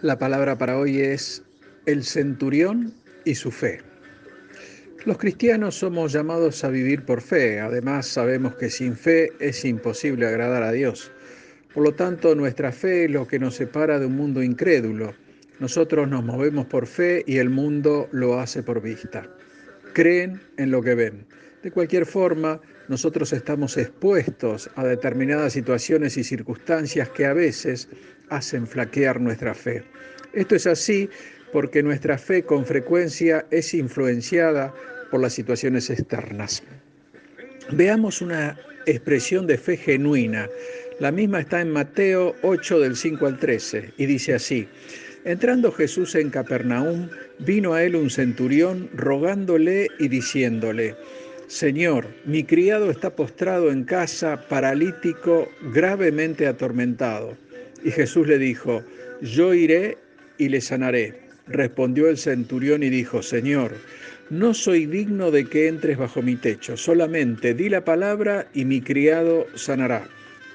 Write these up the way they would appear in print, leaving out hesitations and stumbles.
La palabra para hoy es el centurión y su fe. Los cristianos somos llamados a vivir por fe. Además, sabemos que sin fe es imposible agradar a Dios. Por lo tanto, nuestra fe es lo que nos separa de un mundo incrédulo. Nosotros nos movemos por fe y el mundo lo hace por vista. Creen en lo que ven. De cualquier forma, nosotros estamos expuestos a determinadas situaciones y circunstancias que a veces hacen flaquear nuestra fe. Esto es así porque nuestra fe con frecuencia es influenciada por las situaciones externas. Veamos una expresión de fe genuina. La misma está en Mateo 8 del 5 al 13 y dice así: Entrando Jesús en Capernaum, vino a él un centurión rogándole y diciéndole: Señor, mi criado está postrado en casa, paralítico, gravemente atormentado. Y Jesús le dijo: Yo iré y le sanaré. Respondió el centurión y dijo: Señor, no soy digno de que entres bajo mi techo, solamente di la palabra y mi criado sanará,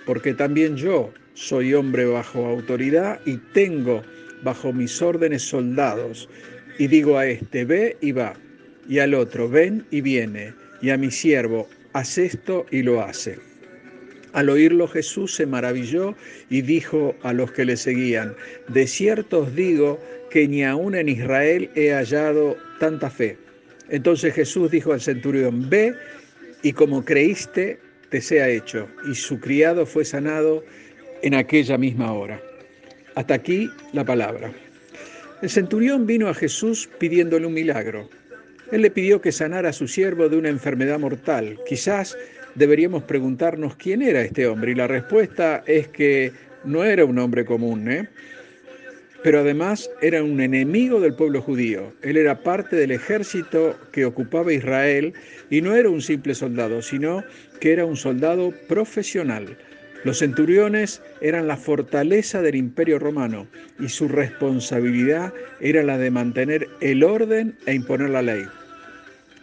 porque también yo soy hombre bajo autoridad y tengo bajo mis órdenes soldados, y digo a este, ve y va, y al otro, ven y viene, y a mi siervo, haz esto y lo hace. Al oírlo Jesús se maravilló y dijo a los que le seguían: De cierto os digo que ni aun en Israel he hallado tanta fe. Entonces Jesús dijo al centurión: Ve y como creíste, te sea hecho. Y su criado fue sanado en aquella misma hora. Hasta aquí la palabra. El centurión vino a Jesús pidiéndole un milagro. Él le pidió que sanara a su siervo de una enfermedad mortal. Quizás deberíamos preguntarnos quién era este hombre, y la respuesta es que no era un hombre común, pero además era un enemigo del pueblo judío. Él era parte del ejército que ocupaba Israel y no era un simple soldado, sino que era un soldado profesional. Los centuriones eran la fortaleza del imperio romano y su responsabilidad era la de mantener el orden e imponer la ley.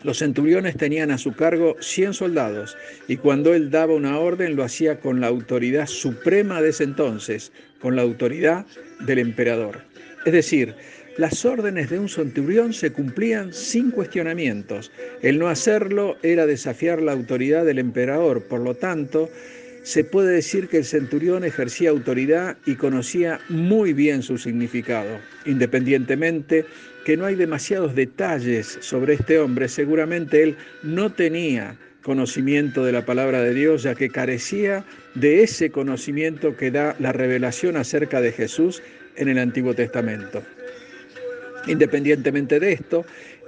Los centuriones tenían a su cargo 100 soldados y cuando él daba una orden lo hacía con la autoridad suprema de ese entonces, con la autoridad del emperador. Es decir, las órdenes de un centurión se cumplían sin cuestionamientos. El no hacerlo era desafiar la autoridad del emperador. Por lo tanto, se puede decir que el centurión ejercía autoridad y conocía muy bien su significado. Independientemente que no hay demasiados detalles sobre este hombre, seguramente él no tenía conocimiento de la palabra de Dios, ya que carecía de ese conocimiento que da la revelación acerca de Jesús en el Antiguo Testamento. Independientemente de esto,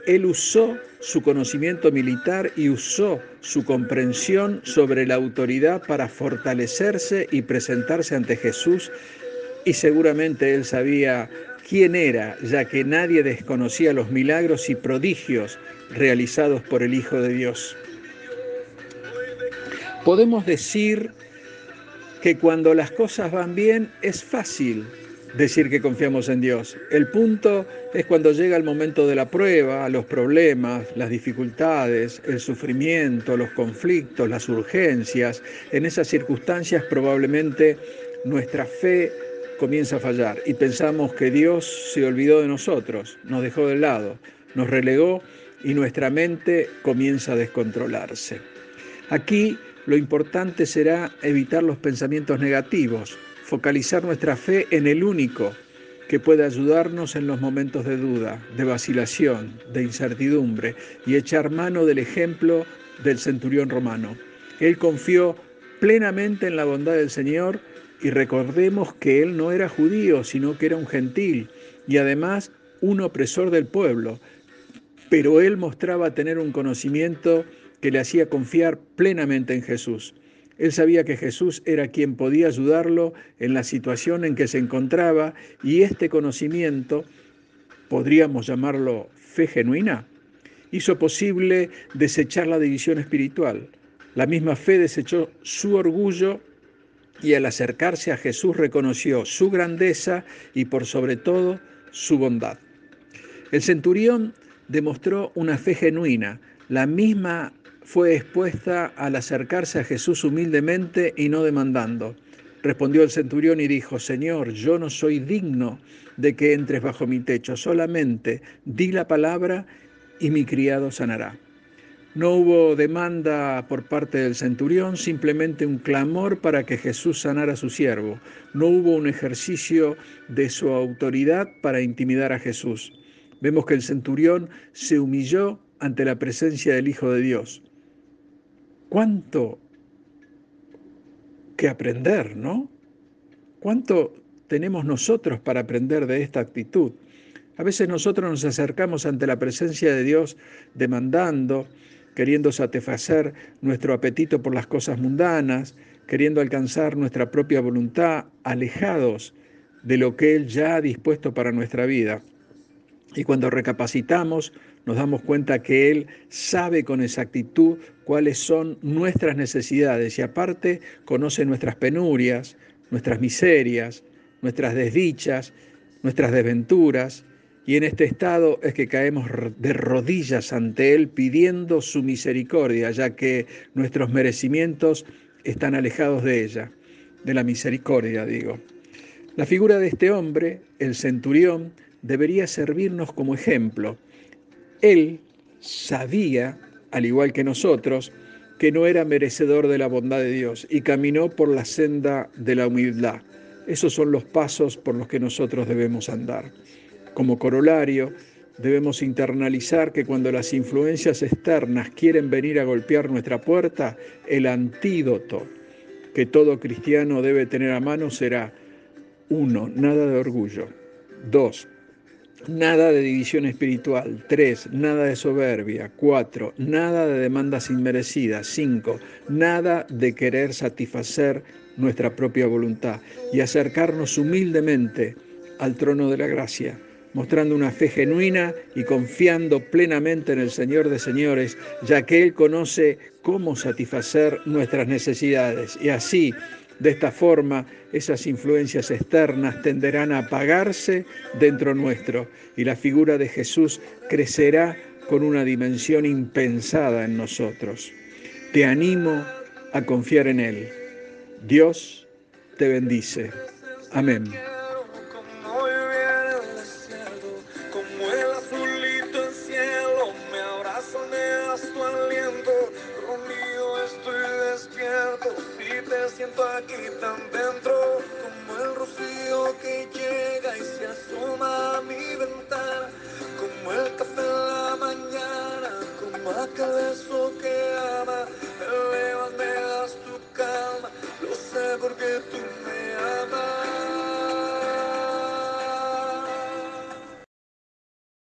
él usó su conocimiento militar y usó su comprensión sobre la autoridad para fortalecerse y presentarse ante Jesús, y seguramente él sabía quién era, ya que nadie desconocía los milagros y prodigios realizados por el Hijo de Dios. Podemos decir que cuando las cosas van bien es fácil decir que confiamos en Dios. El punto es cuando llega el momento de la prueba, los problemas, las dificultades, el sufrimiento, los conflictos, las urgencias. En esas circunstancias probablemente nuestra fe comienza a fallar y pensamos que Dios se olvidó de nosotros, nos dejó de lado, nos relegó y nuestra mente comienza a descontrolarse. Aquí lo importante será evitar los pensamientos negativos, focalizar nuestra fe en el único que puede ayudarnos en los momentos de duda, de vacilación, de incertidumbre, y echar mano del ejemplo del centurión romano. Él confió plenamente en la bondad del Señor y recordemos que él no era judío, sino que era un gentil y además un opresor del pueblo, pero él mostraba tener un conocimiento que le hacía confiar plenamente en Jesús. Él sabía que Jesús era quien podía ayudarlo en la situación en que se encontraba, y este conocimiento, podríamos llamarlo fe genuina, hizo posible desechar la división espiritual. La misma fe desechó su orgullo y al acercarse a Jesús reconoció su grandeza y por sobre todo su bondad. El centurión demostró una fe genuina. La misma fue expuesta al acercarse a Jesús humildemente y no demandando. Respondió el centurión y dijo: Señor, yo no soy digno de que entres bajo mi techo. Solamente di la palabra y mi criado sanará. No hubo demanda por parte del centurión, simplemente un clamor para que Jesús sanara a su siervo. No hubo un ejercicio de su autoridad para intimidar a Jesús. Vemos que el centurión se humilló ante la presencia del Hijo de Dios. ¿Cuánto que aprender, no? ¿Cuánto tenemos nosotros para aprender de esta actitud? A veces nosotros nos acercamos ante la presencia de Dios demandando, queriendo satisfacer nuestro apetito por las cosas mundanas, queriendo alcanzar nuestra propia voluntad, alejados de lo que Él ya ha dispuesto para nuestra vida. Y cuando recapacitamos, nos damos cuenta que Él sabe con exactitud cuáles son nuestras necesidades y aparte conoce nuestras penurias, nuestras miserias, nuestras desdichas, nuestras desventuras. Y en este estado es que caemos de rodillas ante Él pidiendo su misericordia, ya que nuestros merecimientos están alejados de ella, de la misericordia, digo. La figura de este hombre, el centurión, debería servirnos como ejemplo. Él sabía, al igual que nosotros, que no era merecedor de la bondad de Dios y caminó por la senda de la humildad. Esos son los pasos por los que nosotros debemos andar. Como corolario, debemos internalizar que cuando las influencias externas quieren venir a golpear nuestra puerta, el antídoto que todo cristiano debe tener a mano será: 1. Nada de orgullo. 2. Nada de división espiritual. 3. Nada de soberbia. 4. Nada de demandas inmerecidas. 5. Nada de querer satisfacer nuestra propia voluntad y acercarnos humildemente al trono de la gracia, mostrando una fe genuina y confiando plenamente en el Señor de señores, ya que Él conoce cómo satisfacer nuestras necesidades. Y así, de esta forma, esas influencias externas tenderán a apagarse dentro nuestro y la figura de Jesús crecerá con una dimensión impensada en nosotros. Te animo a confiar en Él. Dios te bendice. Amén. Como el azulito el cielo, me abraza, me das tu aliento, conmigo estoy despierto, y te siento aquí tan dentro, como el rocío que llega y se asoma a mi ventana, como el café en la mañana, como aquel beso que ama, me elevas, me das tu calma, lo sé porque tú